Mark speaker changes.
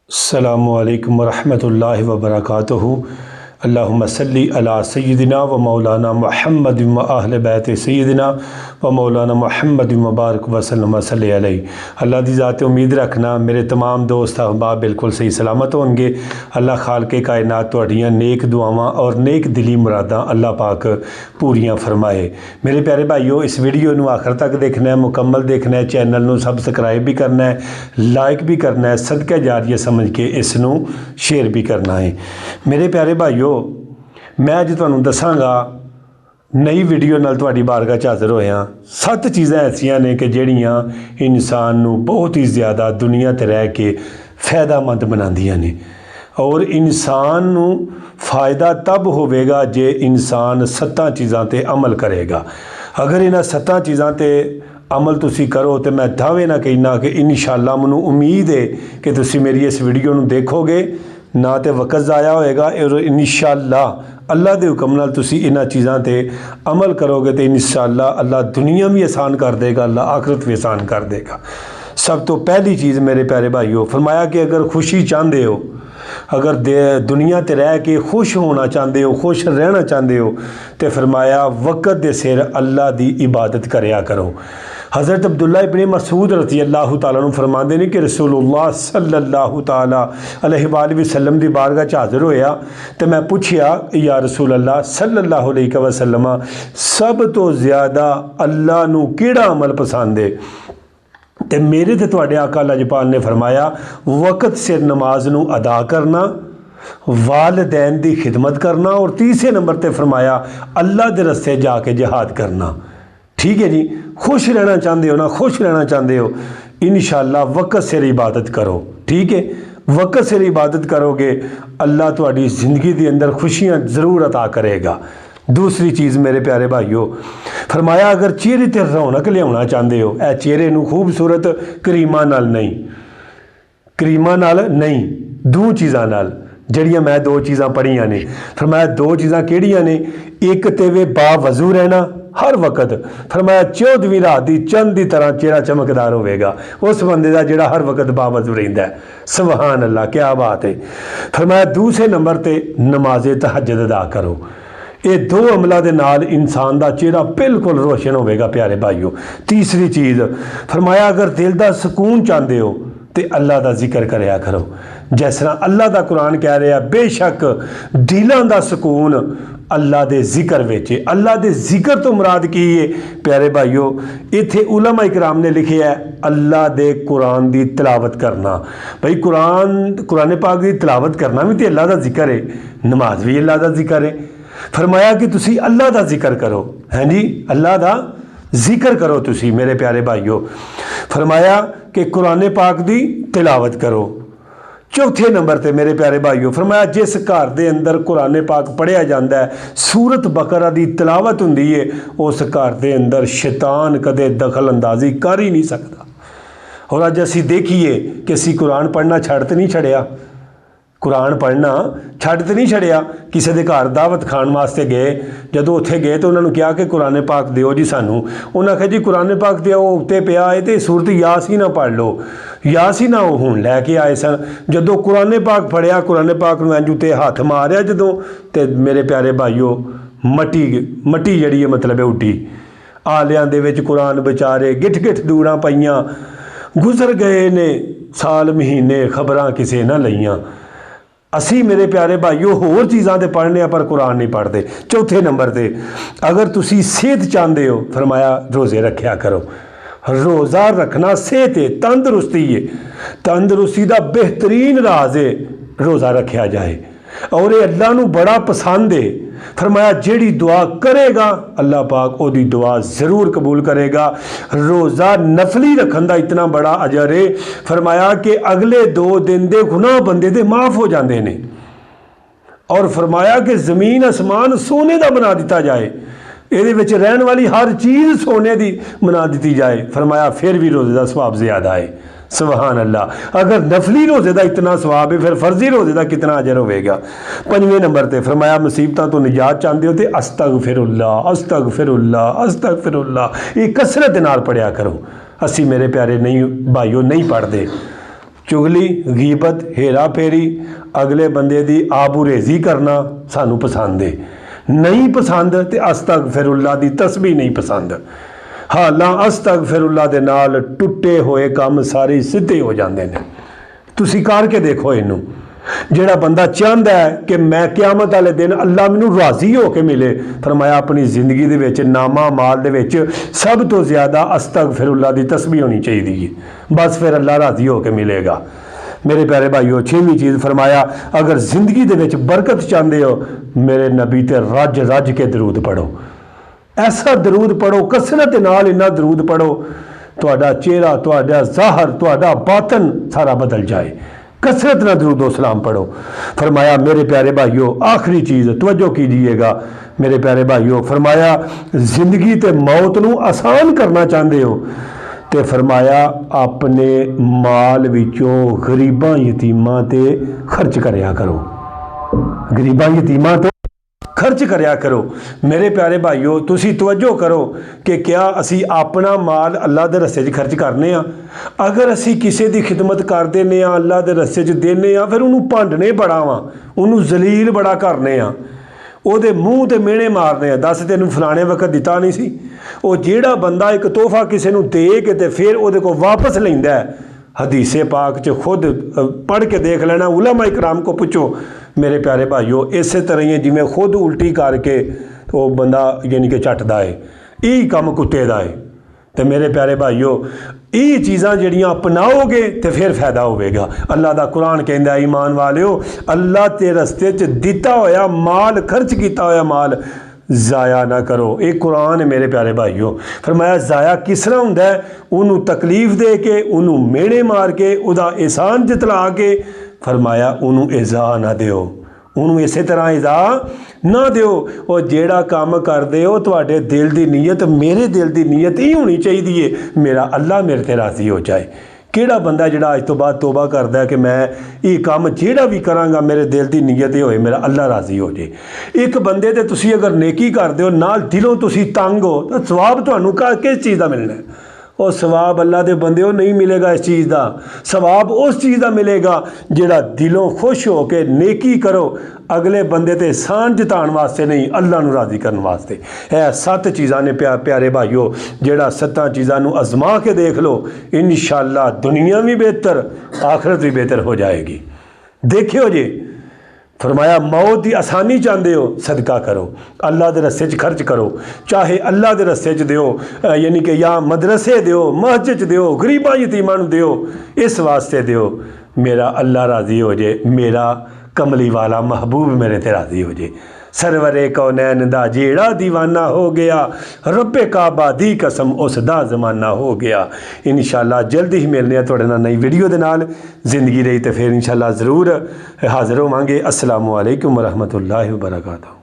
Speaker 1: अस्सलामुअलैकुम वरहमतुल्लाहि वबरकातुहू। अल्लाहुम्मा सल्ली अला सय्यिदिना व मौलाना मुहम्मद व अहले बैत सय्यिदिना व मौलाना मुहम्मद व बारक वसल्लम सल्ली अलैहि। अल्लाह दी ज़ात उम्मीद रखना मेरे तमाम दोस्त अहबाब बिल्कुल सही सलामत होंगे। अल्लाह खालिक़े कायनात तुहाड़ियां नेक दुआवां और नेक दिली मुरादां अल्लाह पाक पूरियां फरमाए। मेरे प्यारे भाईओ, इस वीडियो नूं आखिर तक देखना है, मुकम्मल देखना है, चैनल नूं सबसक्राइब भी करना है, लाइक भी करना है, सदका जारिया समझ के इस नूं शेयर भी करना है। मेरे प्यारे भाईओ, मैं अज तुहानूं दसांगा नई वीडियो नाल तुहाडी बारगाह च हाज़र होया। 7 चीज़ां ऐसियां ने कि जिहड़ियां इंसान नूं बहुत ही ज़्यादा दुनिया ते रह के फ़ायदामंद बनांदियां ने और इंसान नूं फ़ायदा तब होवेगा जे इंसान 7 चीज़ां ते अमल करेगा। अगर इन्हां 7 चीज़ां ते अमल तुसी करो तो मैं दावे ना कहना कि इंशाअल्लाह मैनूं उम्मीद है कि तुसी मेरी इस वीडियो नूं देखोगे ना तो वक्त ज़ाया होएगा और इंशाअल्लाह अल्लाह के हुक्म नाल तुसी इन्हां चीज़ां ते अमल करोगे तो इंशाअल्लाह अल्लाह दुनिया भी आसान कर देगा, अल्लाह आखिरत भी आसान कर देगा। सब तो पहली चीज़ मेरे प्यारे भाईओ, फरमाया कि अगर खुशी चाहते हो, अगर दुनिया ते रह के खुश होना चाहते हो, खुश रहना चाहते हो, तो फरमाया वक़्त दे सिर अल्लाह की इबादत करया करो। हज़रत अब्दुल्ला इब्ने मसूद रज़ी अल्लाह तआला अन्हु फरमाते हैं कि रसूलुल्लाह सल्लल्लाहु तआला अलैहि वसल्लम की बारगाह च हाज़र होया तो मैं पूछया, या रसूल अल्लाह सल्लल्लाहु अलैहि वसल्लम, सब तो ज़्यादा अल्लाह नूं केड़ा अमल पसंद है? तो मेरे ते तुहाडे आका लजपाल ने फरमाया, वक़्त सिर नमाज नूं अदा करना, वालिदैन की खिदमत करना और तीसरे नंबर पर फरमाया अल्लाह के रस्ते जाके जिहाद करना। ठीक है जी, खुश रहना चाहते हो ना, खुश रहना चाहते हो, इंशाअल्लाह वक़्त सिर इबादत करो। ठीक है, वक़्त सिर इबादत करोगे अल्लाह तुहाडी ज़िंदगी के अंदर खुशियाँ ज़रूर अता करेगा। दूसरी चीज़ मेरे प्यारे भाईओ, फरमाया अगर चेहरे ते रौनक लियाना चाहते हो, ए चेहरे नूं खूबसूरत करीमां नाल नहीं, करीमां नाल नहीं, 2 चीज़ां नाल, जड़ियाँ मैं 2 चीज़ां पढ़ियां ने। फरमाया 2 चीज़ां केड़ियां ने? एक ते वे बावजू रहना हर वक्त, फरमाया 14वीं रात की चंद की तरह चेहरा चमकदार होवेगा उस बंदे का जिहड़ा हर वक्त बावजू रहिंदा है। सुभान अल्लाह, क्या बात है। फरमाया दूसरे नंबर ते नमाज़े तहज्जुद अदा करो। ये 2 अमलों के नाल इंसान का चेहरा बिल्कुल रोशन होवेगा प्यारे भाईओ। तीसरी चीज़ फरमाया अगर दिल का सुकून चाहते हो तो अल्लाह का जिक्र करया करो। जिस तरह अल्लाह का कुरान कह रहा, बेशक दिलों का सुकून अल्लाह के जिक्र विच है। अल्लाह के जिक्र तो मुराद की है प्यारे भाईओ? इत्थे उलमा इकराम ने लिखा है अल्लाह के कुरान की तिलावत करना। भाई कुरान पाक की तिलावत करना भी तो अल्लाह का जिक्र है, नमाज भी अल्लाह का जिक्र है। फरमाया कि तुसी अल्लाह का जिक्र करो, हैं जी, अल्लाह का जिक्र करो तुसी मेरे प्यारे भाईओ। फरमाया कि कुरान पाक की तिलावत करो। चौथे नंबर पर मेरे प्यारे भाईओ फरमाया जिस घर के अंदर कुरान पाक पढ़िया जाता है, सूरत बकरा की तिलावत होंदी है, उस घर के अंदर शैतान कदे दखल अंदाजी कर ही नहीं सकता। और अज असी देखिए कि असी कुरान पढ़ना छड़ तो नहीं छड़िया, कुरान पढ़ना छड़ तो नहीं छड़िया। किसी के घर दावत खाण वास्ते गए, जदों उत्थे गए तो उन्होंने कहा कि कुरान पाक दिओ जी सानू। उन्हें आख्या जी कुरान पाक दिओ, उत्ते पिया है तो सूरत यासीन पढ़ लो। यासीन वो हुण लैके आए सन। जदों कुरान पाक पढ़िया, कुरान पाक नूं इंज उत्ते हथ मारिया जदों, तो मेरे प्यारे भाईओ मट्टी जिहड़ी है मतलब उड्डी। आलियां दे विच कुरान बेचारे गिठ गिठ दूरां पईयां, गुजर गए ने साल महीने, खबरां किसे ना लईयां। असी मेरे प्यारे भाईओ होर चीज़ां ते पढ़ने पर कुरान नहीं पढ़ते। चौथे नंबर पर अगर तुसी सेहत चाहते हो, फरमाया रोज़े रखा करो। रोज़ा रखना सेहत है, तंदरुस्ती है, तंदरुस्ती का बेहतरीन राज है रोज़ा रखा जाए और ये अल्लाह नूं बड़ा पसंद है। फरमाया जेड़ी दुआ करेगा अल्लाह पाक ओदी दुआ ज़रूर कबूल करेगा। रोज़ा नफली रखन दा इतना बड़ा अजर है, फरमाया कि अगले 2 दिन के गुनाह बंदे दे माफ़ हो जाते हैं। और फरमाया कि ज़मीन आसमान सोने का बना दिता जाए, ये रहने वाली हर चीज़ सोने की बना दी जाए। फरमाया फिर भी रोज़े का सवाब ज़्यादा है। सुभान अल्लाह, अगर नफली रोज़े का इतना सवाब है, फिर फर्जी रोज़े का कितना अजर होगा। 5वें नंबर पर फरमाया मुसीबतों तो निजात चाहते हो तो अस्तगफिरुल्लाह अस्तगफिरुल्लाह अस्तगफिरुल्लाह, ये कसरत नाल पढ़िया करो। असी मेरे प्यारे नहीं भाईओ नहीं पढ़ते। चुगली, गीबत, हेरा फेरी, अगले बंदे की आबूरेजी करना सानू पसंद है। नहीं पसंद तो अस्तगफिरुल्लाह दी तस्बीह नहीं पसंद। हालां अस्तगफिरुल्लाह दे नाल टुटे हुए काम सारे सीधे हो जाते हैं। तुसी करके देखो इनू। ਜਿਹੜਾ ਬੰਦਾ ਚਾਹੁੰਦਾ ਹੈ ਕਿ ਮੈਂ ਕਿਆਮਤ ਵਾਲੇ ਦਿਨ ਅੱਲਾ ਮੈਨੂੰ ਰਾਜ਼ੀ ਹੋ ਕੇ ਮਿਲੇ, ਫਰਮਾਇਆ ਆਪਣੀ ਜ਼ਿੰਦਗੀ ਦੇ ਵਿੱਚ ਨਾਮਾ ਮਾਲ ਦੇ ਵਿੱਚ ਸਭ ਤੋਂ ਜ਼ਿਆਦਾ ਅਸਤਗਫਿਰੁल्लाह ਦੀ ਤਸਬੀਹ ਹੋਣੀ ਚਾਹੀਦੀ ਹੈ। ਬਸ ਫਿਰ ਅੱਲਾ ਰਾਜ਼ੀ ਹੋ ਕੇ ਮਿਲੇਗਾ। मेरे प्यारे भाईओ, छेवीं चीज़ फरमाया, अगर जिंदगी दे विच बरकत चाहते हो मेरे नबी ते रज रज के दरूद पढ़ो। ऐसा दरूद पढ़ो, कसरत नाल इन्ना दरूद पढ़ो, तुहाडा चेहरा, तुहाडा ज़ाहर, तुहाडा बातन सारा बदल जाए। कसरत ना दरूदो सलाम पढ़ो। फरमाया मेरे प्यारे भाईओ, आखिरी चीज़ तवज्जो कीजिएगा मेरे प्यारे भाईओ, फरमाया जिंदगी ते मौत नू आसान करना चाहते हो तो फरमाया अपने माल विचों गरीबां यतीमां ते खर्च करया करो। गरीबां यतीमां तो खर्च करया करो। मेरे प्यारे भाईओ, तुसी तवज्जो करो कि क्या असी अपना माल अल्लाह दे रस्ते च खर्च करने आ? अगर असी किसी की खिदमत कर देने आ, अल्लाह दे रस्ते च देने आ, फिर उन्होंने भांडने बड़ा वा, उन्होंने जलील बड़ा करने आ, ਉਹਦੇ ਮੂੰਹ ਤੇ ਮਿਹਣੇ ਮਾਰਨੇ ਆ, ਦੱਸ ਤੈਨੂੰ ਫਲਾਣੇ ਵਕਤ ਦਿੱਤਾ ਨਹੀਂ ਸੀ। ਉਹ ਜਿਹੜਾ ਬੰਦਾ ਇੱਕ ਤੋਹਫਾ ਕਿਸੇ ਨੂੰ ਦੇ ਕੇ ਤੇ ਫਿਰ ਉਹਦੇ ਕੋਲ ਵਾਪਸ ਲੈਂਦਾ ਹੈ, ਹਦੀਸੇ ਪਾਕ 'ਚ ਖੁਦ ਪੜ੍ਹ ਕੇ ਦੇਖ ਲੈਣਾ, ਉਲਮਾ ਇਕਰਾਮ ਕੋ ਪੁੱਛੋ ਮੇਰੇ ਪਿਆਰੇ ਭਾਈਓ। ਇਸੇ ਤਰ੍ਹਾਂ ਹੀ ਜਿਵੇਂ ਖੁਦ ਉਲਟੀ ਕਰਕੇ ਉਹ ਬੰਦਾ ਯਾਨੀ ਕਿ ਚੱਟਦਾ ਹੈ, ਇਹ ਕੰਮ ਕੁੱਤੇ ਦਾ ਹੈ। तो मेरे प्यारे भाईओ, ये चीज़ां जड़ियाँ अपनाओगे तो फिर फायदा होगा। अल्लाह का कुरान कहता है ईमान वालिओ, अल्लाह के रस्ते च दिता होया माल, खर्च किया होया माल ज़ाया ना करो। ये कुरान है मेरे प्यारे भाईओ। फरमाया ज़ाया किस तरह होंदा है? उन्होंने तकलीफ दे के, उन्होंने मेहने मार के, उदा एहसान जतला के, फरमाया उन्होंने इज़ा ना दिओ, उन्होंने इस तरह इज़ा ना दिओ। और जेड़ा काम करते हो तुहाडे दिल की नीयत, मेरे दिल की नीयत ही होनी चाहिए, मेरा अल्लाह मेरे ते राज़ी हो जाए। किहड़ा बंदा जिहड़ा अज तो बाद तौबा करता है कि मैं ये काम जिहड़ा भी करांगा मेरे दिल की नीयत ही होए, मेरा अल्लाह राज़ी हो जाए। एक बंदे ते तुसी अगर नेकी करते हो, नाल दिलों तुसी तंग हो, तो सवाब तुहानू किस चीज़ का मिलना है? और सवाब अल्लाह के बंदे नहीं मिलेगा इस चीज़ का। सवाब उस चीज़ का मिलेगा जिहड़ा दिलों खुश हो के नेकी करो, अगले बंदे ते एहसान जताउण वास्ते नहीं, अल्लाह नू राज़ी करन वास्ते। यह 7 चीज़ां ने प्यारे भाईओ, जिहड़ा 7 चीज़ां नू आजमा के देख लो, इंशाअल्लाह दुनिया भी बेहतर, आखिरत भी बेहतर हो जाएगी। देखियो जी, फरमाया मौत की आसानी चाहते हो सदका करो, अल्लाह के रस्ते च खर्च करो, चाहे अल्लाह के रस्ते च दिओ, यानी कि या मदरसे दिओ, मस्जिद दिओ, गरीबां यतीमां नूं दिओ, इस वास्ते दिओ मेरा अल्लाह राज़ी हो जाए, मेरा कमली वाला महबूब मेरे ते राज़ी हो जाए। सरवरे कौनैन दा जेड़ा दीवाना हो गया, रब्बे काबा दी कसम उस दा ज़माना हो गया। इंशाअल्लाह जल्दी ही मिलने तुहाडे नाल नई वीडियो दे नाल। जिंदगी रही तो फिर इंशाअल्लाह ज़रूर हाज़िर होवांगे। अस्सलामु अलैकुम वरहमतुल्लाहि वबरकातुहू।